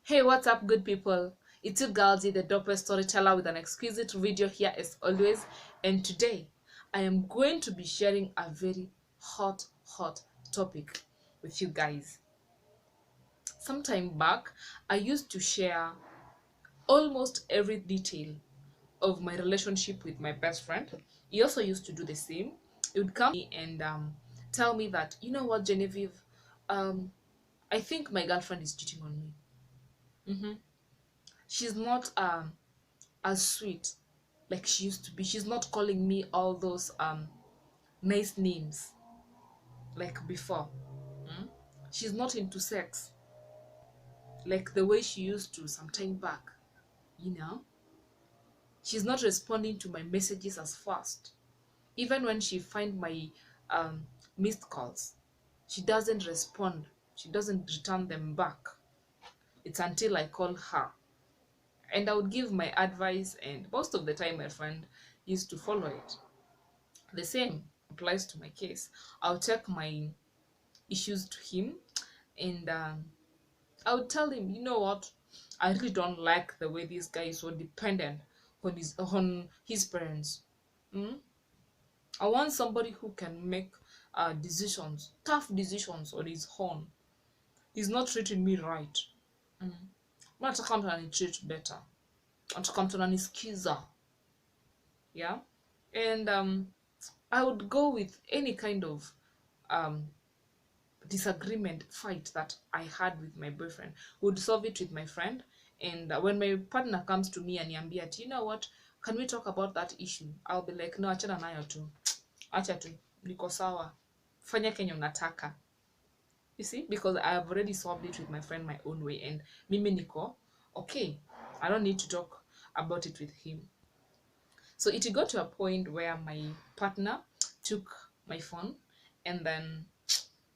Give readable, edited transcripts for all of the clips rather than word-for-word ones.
Hey, what's up, good people? It's you, Galzi, the dope storyteller, with an exquisite video here as always. And today, I am going to be sharing a very hot topic with you guys. Sometime back, I used to share almost every detail of my relationship with my best friend. He also used to do the same. He would come to me and tell me that, you know what, Genevieve, um, I think my girlfriend is cheating on me. She's not as sweet like she used to be. She's not calling me all those nice names like before. Mm? She's not into sex like the way she used to some time back. You know, she's not responding to my messages as fast. Even when she find my missed calls, she doesn't respond. She doesn't return them back. It's until I call her, and I would give my advice, and most of the time my friend used to follow it. The same applies to my case. I'll take my issues to him, and I would tell him, you know what, I really don't like the way this guy is so dependent on his parents. Mm? I want somebody who can make decisions, tough decisions on his own. He's not treating me right. Mm. Nataka mtu anitreat better. Nataka mtu ananisikiza. Yeah, and I would go with any kind of um disagreement, fight that I had with my boyfriend, would solve it with my friend. And when my partner comes to me and yambia, you know what, can we talk about that issue? I'll be like, no, achana nayo tu, acha tu, niko sawa, fanya kenye unataka. You see, because I have already solved it with my friend my own way, and mimi niko okay. I don't need to talk about it with him. So it got to a point where my partner took my phone, and then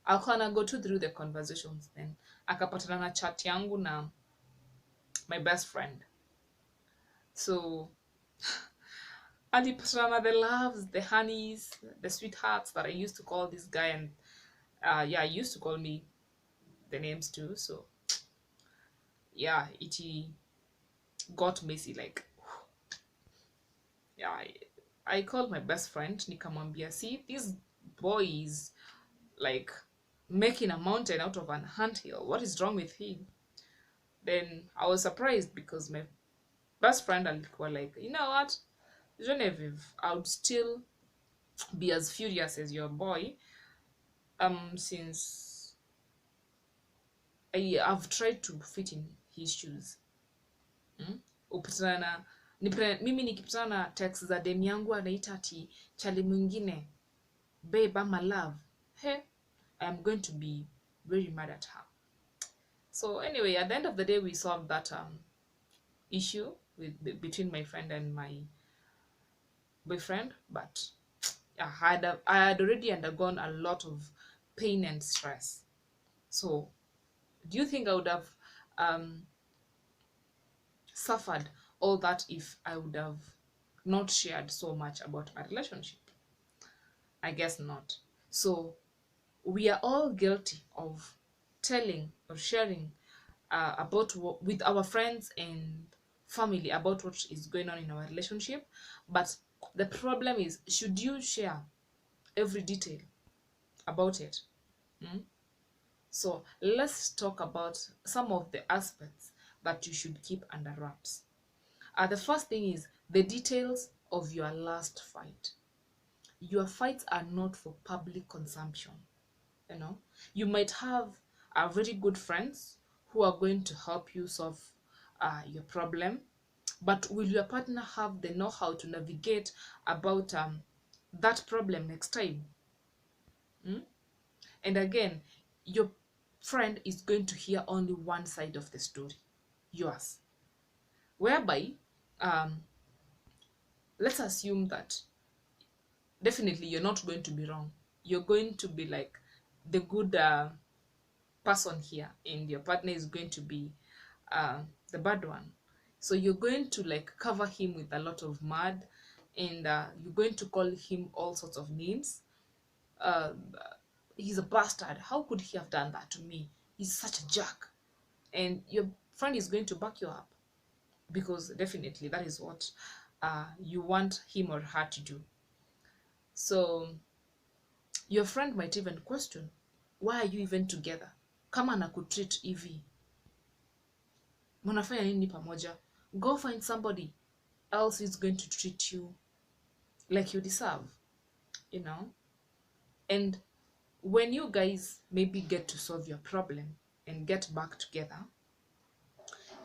alikuwa go through the conversations, then akapatana na chat yangu na my best friend. So alipatana na the loves, the honeys, the sweethearts that I used to call this guy, and yeah, I used to call me the names too. So yeah, it got messy. Like, yeah, I called my best friend nikamwambia, see, this boy is like making a mountain out of an anthill. What is wrong with him? Then I was surprised because my best friend alikuwa like, you know what, Genevieve, I would still be as furious as your boy, since I've tried to fit in his shoes. Upatana mimi nikipatana na text za dem yangu anaita ati chali mwingine, babe, I'm a love, hey, I am going to be very mad at her. So anyway, at the end of the day, we solved that issue between my friend and my boyfriend. But I had already undergone a lot of pain and stress. So do you think I would have um, suffered all that if I would have not shared so much about my relationship? I guess not. So we are all guilty of telling or sharing about with our friends and family about what is going on in our relationship. But the problem is, should you share every detail about it? So let's talk about some of the aspects that you should keep under wraps. The first thing is the details of your last fight. Your fights are not for public consumption. You know, you might have very good friends who are going to help you solve your problem, but will your partner have the know-how to navigate about that problem next time? And again, your friend is going to hear only one side of the story, yours, whereby um, let's assume that definitely you're not going to be wrong. You're going to be like the good person here, and your partner is going to be the bad one. So you're going to like cover him with a lot of mud, and you're going to call him all sorts of names. uh, he's a bastard, how could he have done that to me, he's such a jerk. And your friend is going to back you up, because definitely that is what you want him or her to do. So your friend might even question, why are you even together? Kama na kutreat hivi, mnafanya nini pamoja? Go find somebody else is going to treat you like you deserve, you know? And when you guys maybe get to solve your problem and get back together,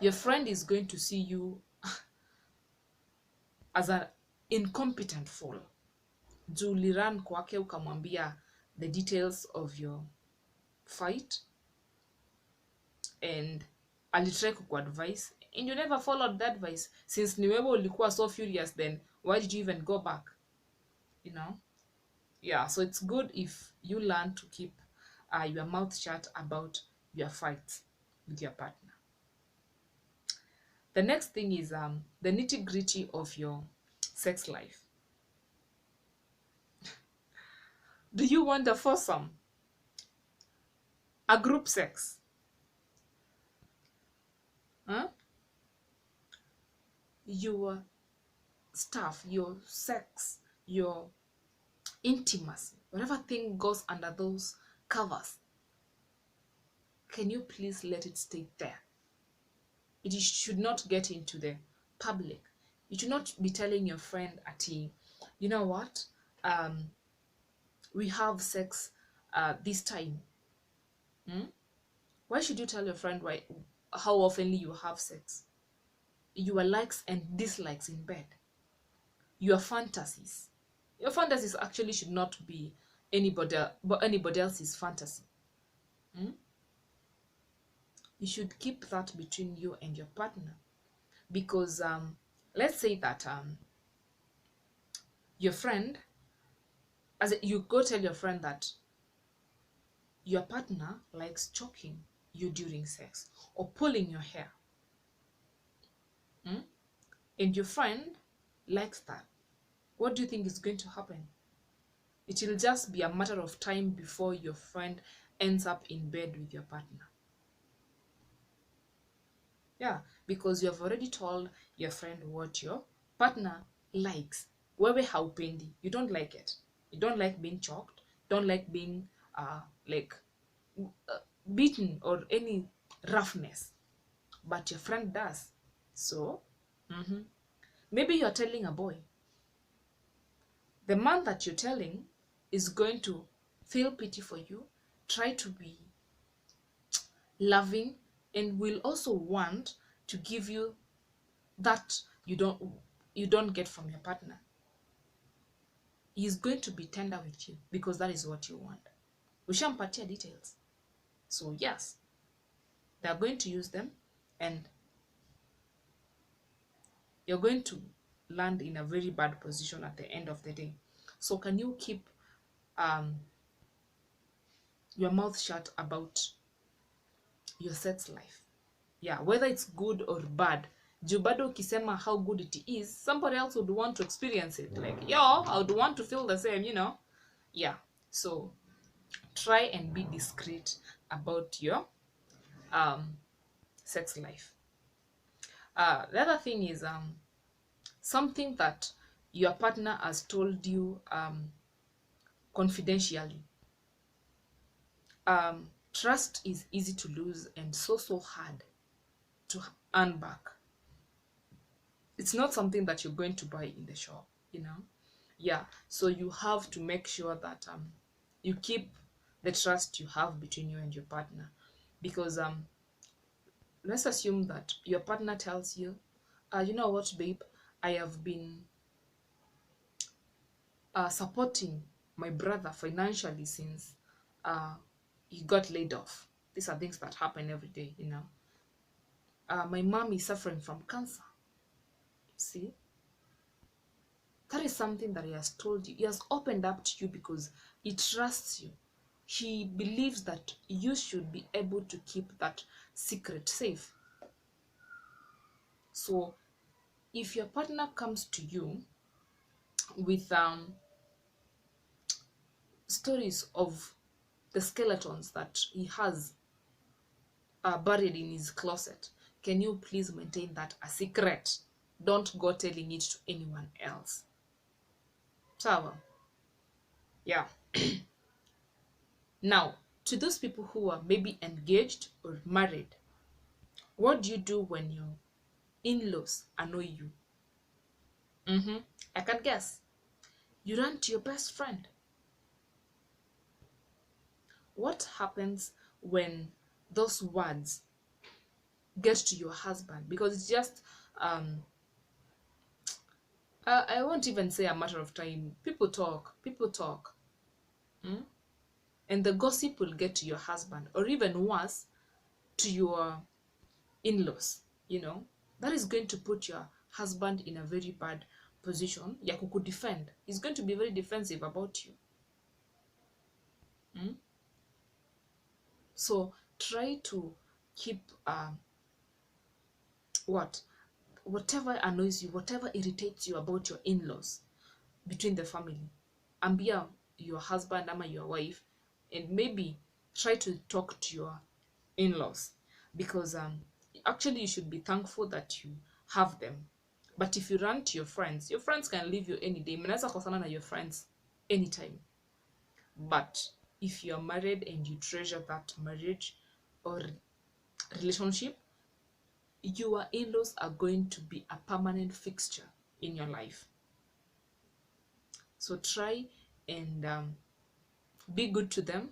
your friend is going to see you as an incompetent fool. Juu uliran kwake ukamwambia the details of your fight, and alitry kukuadvise and you never followed the advice. Since ni wewe ulikuwa so furious, then why did you even go back? You know? Yeah, so it's good if you learn to keep your mouth shut about your fights with your partner. The next thing is the nitty-gritty of your sex life. Do you want a foursome? A group sex? Huh? Your stuff, your sex, your intimacy, whatever thing goes under those covers, can you please let it stay there? It should not get into the public. You should not be telling your friend, Ati, you know what, we have sex this time. Why should you tell your friend how often you have sex? Your likes and dislikes in bed, your fantasies. Your fantasies actually should not be anybody else's fantasy. You should keep that between you and your partner, because let's say that your friend, you go tell your friend that your partner likes choking you during sex or pulling your hair, and your friend likes that. What do you think is going to happen? It will just be a matter of time before your friend ends up in bed with your partner. Yeah, because you have already told your friend what your partner likes. Wewe haupendi. You don't like it. You don't like being choked. Don't like being beaten or any roughness. But your friend does. So, maybe you're telling a boy. The man that you're telling is going to feel pity for you, try to be loving, and will also want to give you that you don't get from your partner. He's going to be tender with you because that is what you want. Ushampatia details. So yes, they are going to use them, and you're going to land in a very bad position at the end of the day. So can you keep your mouth shut about your sex life? Yeah, whether it's good or bad. Juu bado ukisema how good it is, somebody else would want to experience it. Like, yo, I would want to feel the same, you know? Yeah, so try and be discreet about your sex life. The other thing is something that your partner has told you confidentially. Trust is easy to lose and so hard to earn back. It's not something that you're going to buy in the shop, you know? Yeah, so you have to make sure that you keep the trust you have between you and your partner, because let's assume that your partner tells you, you know what, babe, I have been supporting my brother financially since he got laid off. These are things that happen every day, you know. My mom is suffering from cancer. See, that is something that he has told you. He has opened up to you because he trusts you. He believes that you should be able to keep that secret safe. So if your partner comes to you with stories of the skeletons that he has buried in his closet, can you please maintain that a secret? Don't go telling it to anyone else. Sawa? Yeah. Now, to those people who are maybe engaged or married, what do you do when your in-laws annoy you? I can guess. You run to your best friend. What happens when those words get to your husband? Because it's just I won't even say a matter of time. People talk, and the gossip will get to your husband, or even worse, to your in-laws. That is going to put your husband in a very bad position. Ya kukudefend. He's going to be very defensive about you. So try to keep whatever annoys you, whatever irritates you about your in-laws between the family. Ambia your husband ama your wife, and maybe try to talk to your in-laws, because actually you should be thankful that you have them. But if you run to your friends can leave you any day. Mnaweza kosana na your friends anytime. But if you're married and you treasure that marriage or relationship, your in-laws are going to be a permanent fixture in your life. So try and be good to them,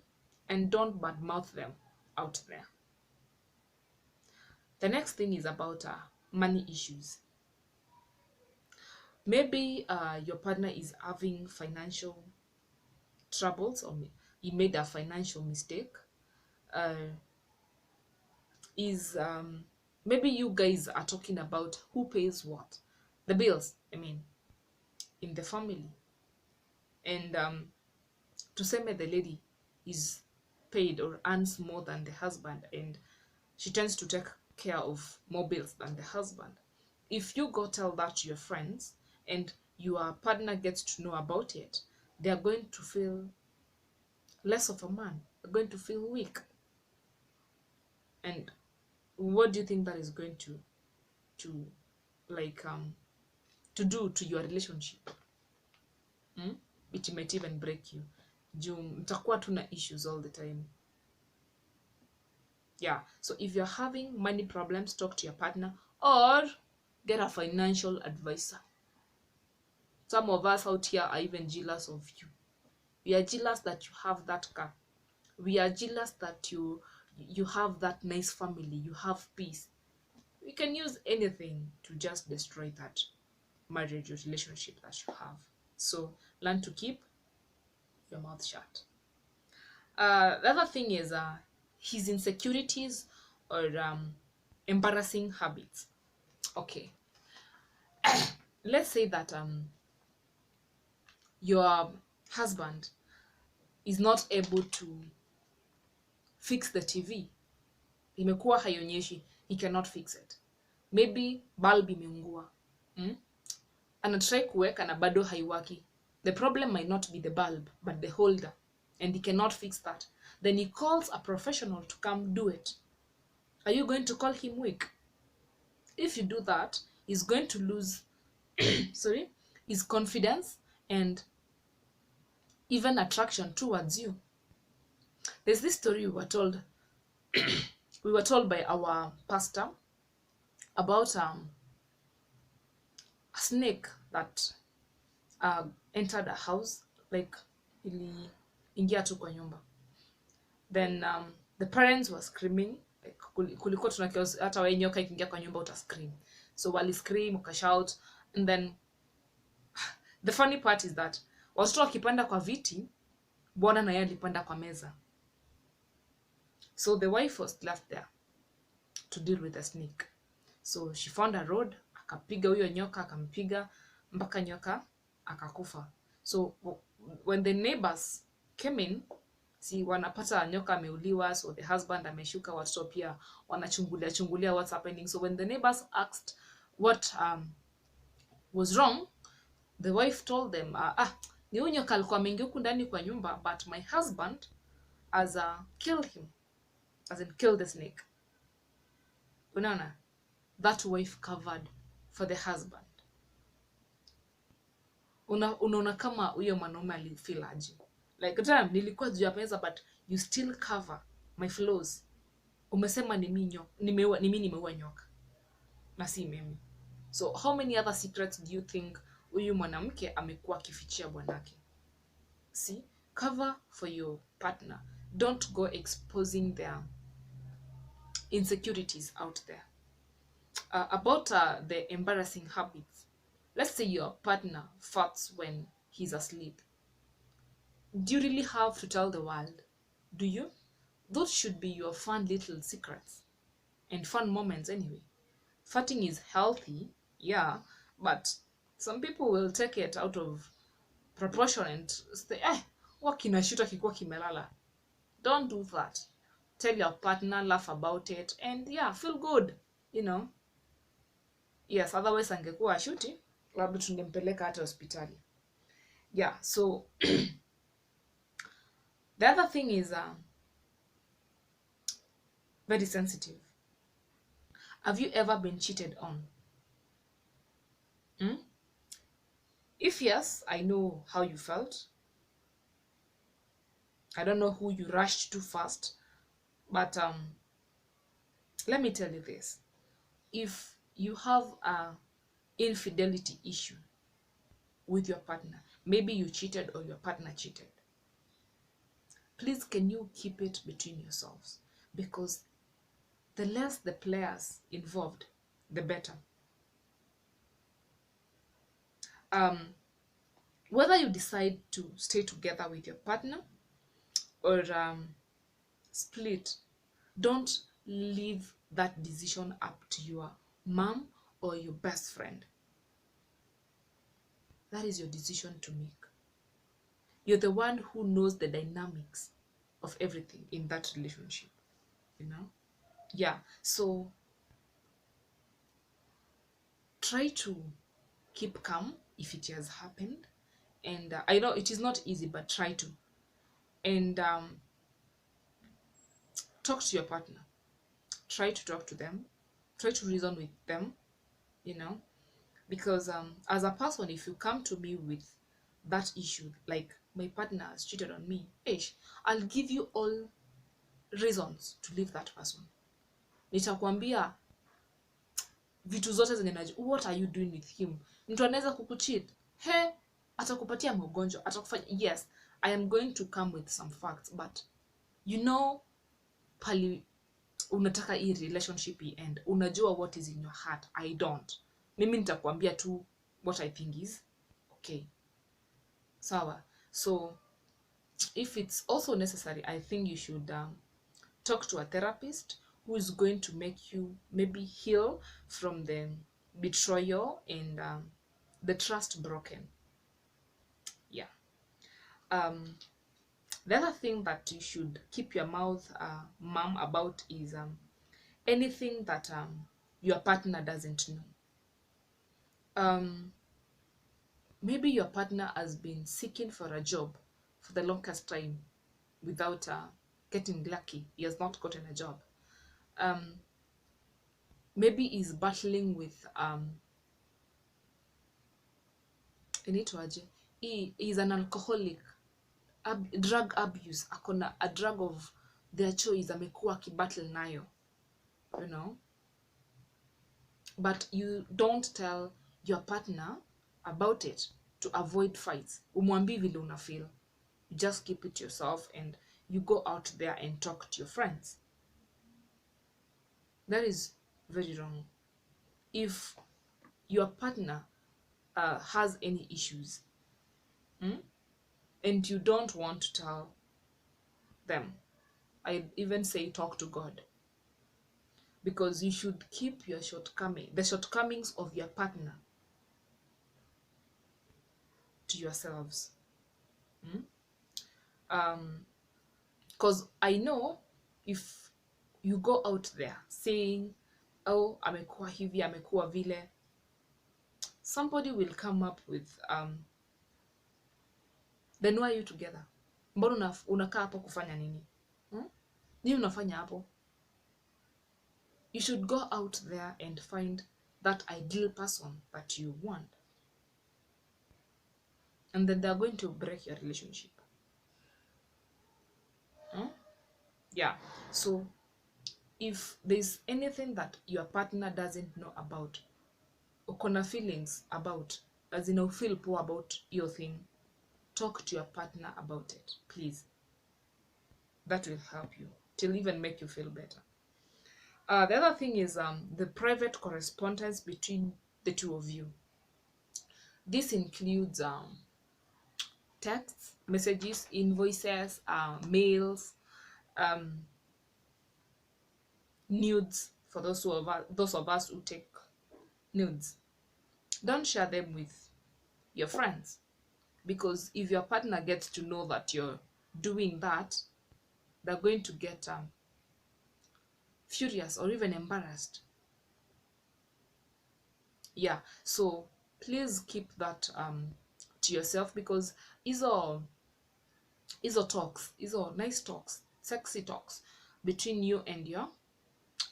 and don't badmouth them out there. The next thing is about money issues. Maybe your partner is having financial troubles, or he made a financial mistake. Maybe you guys are talking about who pays what, the bills, in the family. And tuseme the lady is paid or earns more than the husband, and she tends to take care of more bills than the husband. If you go tell that to your friends and your partner gets to know about it, they are going to feel less of a man. They're going to feel weak. And what do you think that is going to do to your relationship? It might even break you. Mtakuwa tu na issues all the time. Yeah, so if you're having money problems, talk to your partner or get a financial advisor. Some of us out here are even jealous of you. We are jealous that you have that car. We are jealous that you have that nice family, you have peace. We can use anything to just destroy that marriage or relationship that you have. So learn to keep your mouth shut. The other thing is his insecurities or embarrassing habits. Okay. Let's say that your husband is not able to fix the TV. Imekuwa haionyeshi, he cannot fix it. Maybe bulb imeungua. Anatry kuweka na bado haiwaki. The problem might not be the bulb, but the holder, and he cannot fix that. Then he calls a professional to come do it. Are you going to call him weak? If you do that, he's going to lose his confidence and even attraction towards you. There's this story we were told by our pastor about a snake that entered a house, like iliingia tu kwa nyumba. Then the parents were screaming, like kulikuwa tuna chaos, hata wewe nyoka ikiingia kwa nyumba uta scream. So wali scream, uka shout, and then the funny part is that watoto wakipanda kwa viti, bwana na yeye alipanda kwa meza. So the wife was left there to deal with the snake. So she found a road, akapiga huyo nyoka, akampiga mpaka nyoka akakufa. So when the neighbors came in, wanapata nyoka ameuliwa, so the husband ameshuka, watoto pia wanachungulia what's happening. So when the neighbors asked what was wrong, the wife told them, ni huyo nyoka alikuwa ameingia huku ndani kwa nyumba, but my husband has killed him, as in killed the snake. Unaona? that wife covered for the husband? Unaona kama huyo mwanaume alifeel aje? Like damn, nilikuwa juu ya pesa but you still cover my flaws. Umesema ni mimi nimeua nyoka na si mimi. So how many other secrets do you think huyu mwanamke amekuwa akifichia bwanake? See, cover for your partner. Don't go exposing their insecurities out there. About the embarrassing habits. Let's say your partner farts when he's asleep. Do you really have to tell the world? Do you? Those should be your fun little secrets and fun moments anyway. Farting is healthy, yeah, but some people will take it out of proportion and say, wakinashuta kikuwa kimelala. Don't do that. Tell your partner, laugh about it, and yeah, feel good, you know. Yes, otherwise angekuwa ashuti, labda tungempeleka hata hospitali. Yeah, so the other thing is very sensitive. Have you ever been cheated on? If yes, I know how you felt. I don't know who you rushed to first, but let me tell you this. If you have a infidelity issue with your partner, maybe you cheated or your partner cheated, please can you keep it between yourselves? Because the less the players involved, the better. Whether you decide to stay together with your partner or split, don't leave that decision up to your mom or your best friend. That is your decision to make. You're the one who knows the dynamics of everything in that relationship, you know? Yeah, so try to keep calm if it has happened. And I know it is not easy, but try to. And talk to your partner. Try to talk to them. Try to reason with them, you know? Because as a person, if you come to me with that issue, like my partner has cheated on me, I'll give you all reasons to leave that person. Nitakwambia vitu zote zenye najua. What are you doing with him? Mtu anaweza kukucheat. Atakupatia mgonjwa, atakufanya. Yes, I am going to come with some facts, but you know pali unataka hii relationship end. Unajua what is in your heart. I don't. Mimi nitakwambia tu what I think is okay. Sawa. So if it's also necessary, I think you should talk to a therapist who is going to make you maybe heal from the betrayal and the trust broken. Yeah. The other thing that you should keep your mouth mum about is anything that your partner doesn't know. Maybe your partner has been seeking for a job for the longest time without getting lucky. He has not gotten a job. Maybe he's battling with he is an alcoholic, drug abuse, akona a drug of their choice amekuwa akibattle nayo, you know. But you don't tell your partner about it to avoid fights. Umwambi vile una feel. You just keep it yourself and you go out there and talk to your friends. That is very wrong. If your partner has any issues and you don't want to tell them, I even say talk to God. Because you should keep your the shortcomings of your partner to yourselves. Because I know if you go out there saying, oh, amekuwa hivi, amekuwa vile, somebody will come up with then why are you together? Mbona unakaa hapo kufanya nini? Nini unafanya hapo? You should go out there and find that ideal person that you want. And then they're going to break your relationship. Huh? Yeah. So if there's anything that your partner doesn't know about, or kuna feelings about, as in, feel poor about your thing, talk to your partner about it, please. That will help you. It'll even make you feel better. The other thing is the private correspondence between the two of you. This includes texts, messages, invoices, mails, um, nudes for those of us who take nudes. Don't share them with your friends, because if your partner gets to know that you're doing that, they're going to get furious or even embarrassed. Yeah, so please keep that to yourself, because these are nice talks, sexy talks between you and your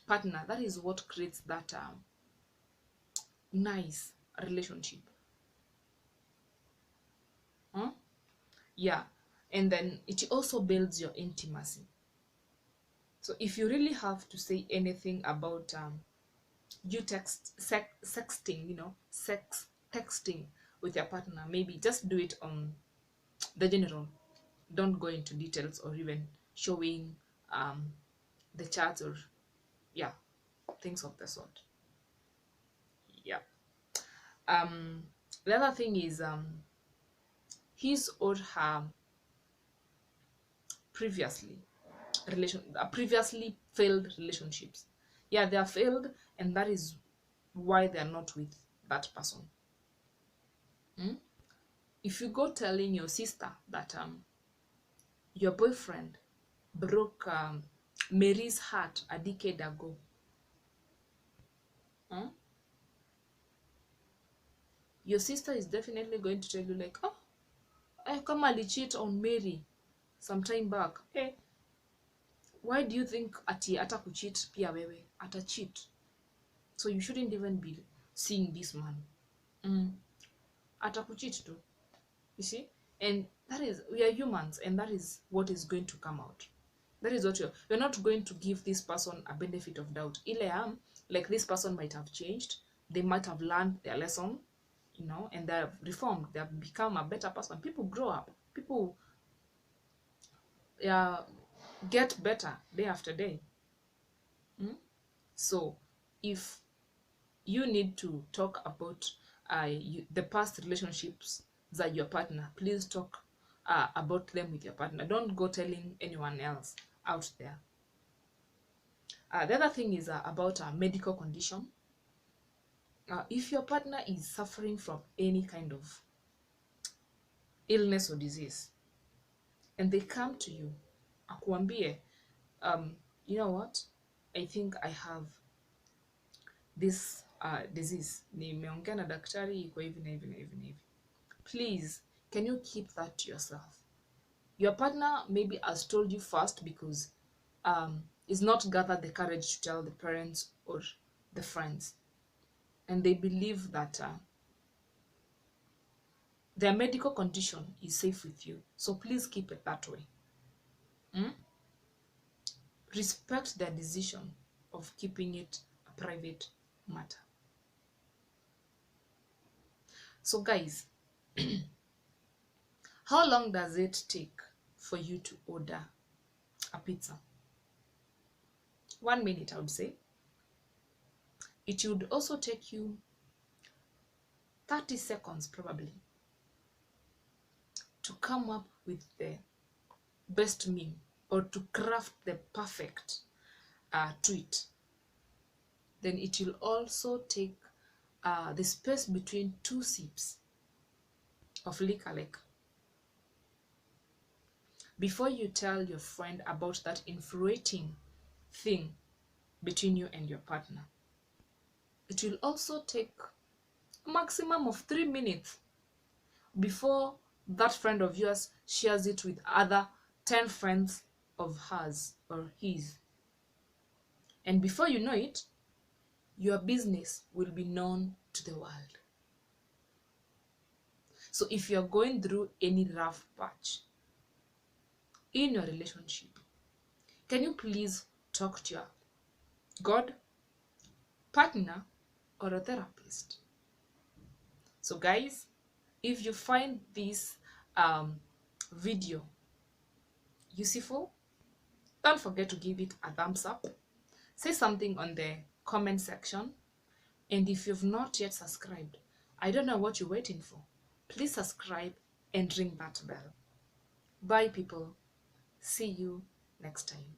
partner. That is what creates that nice relationship. Huh? Yeah, and then it also builds your intimacy. So if you really have to say anything about you sexting, sex texting with your partner, maybe just do it on the general. Don't go into details or even showing um, the charts, or yeah, things of the sort. Yeah. Um, the other thing is his or her previously previously failed relationships. Yeah, they are failed, and that is why they are not with that person. If you go telling your sister that your boyfriend broke Mary's heart a decade ago, huh? Your sister is definitely going to tell you like, oh, I come and cheat on Mary some time back. Hey, why do you think ati ata kucheat pia wewe ata cheat? So you shouldn't even be seeing this man. Ata kucheat too. You see? And that is, we are humans, and that is what is going to come out. That is what you're not going to give this person a benefit of doubt. Like this person might have changed, they might have learned their lesson, and they have reformed, they have become a better person. People grow up, people get better day after day. So if you need to talk about the past relationships that your partner, please talk about them with your partner. Don't go telling anyone else out there. The other thing is about a medical condition. If your partner is suffering from any kind of illness or disease, and they come to you, akuambie, you know what, I think I have this disease, nimeongea na daktari, iko hivi na hivi na hivi na hivi, please, can you keep that to yourself? Your partner maybe has told you first because is not gathered the courage to tell the parents or the friends, and they believe that their medical condition is safe with you. So please keep it that way. Respect their decision of keeping it a private matter. So guys, how long does it take for you to order a pizza? 1 minute, I would say. It would also take you 30 seconds probably to come up with the best meme, or to craft the perfect tweet. Then it will also take the space between 2 sips of liquor, like before you tell your friend about that infuriating thing between you and your partner. It will also take a maximum of 3 minutes before that friend of yours shares it with other 10 friends of hers or his. And before you know it, your business will be known to the world. So if you're going through any rough patch in your relationship, can you please talk to your God, partner, or a therapist? So guys, if you find this video useful, don't forget to give it a thumbs up. Say something on the comment section. And if you've not yet subscribed, I don't know what you're waiting for. Please subscribe and ring that bell. Bye, people. See you next time.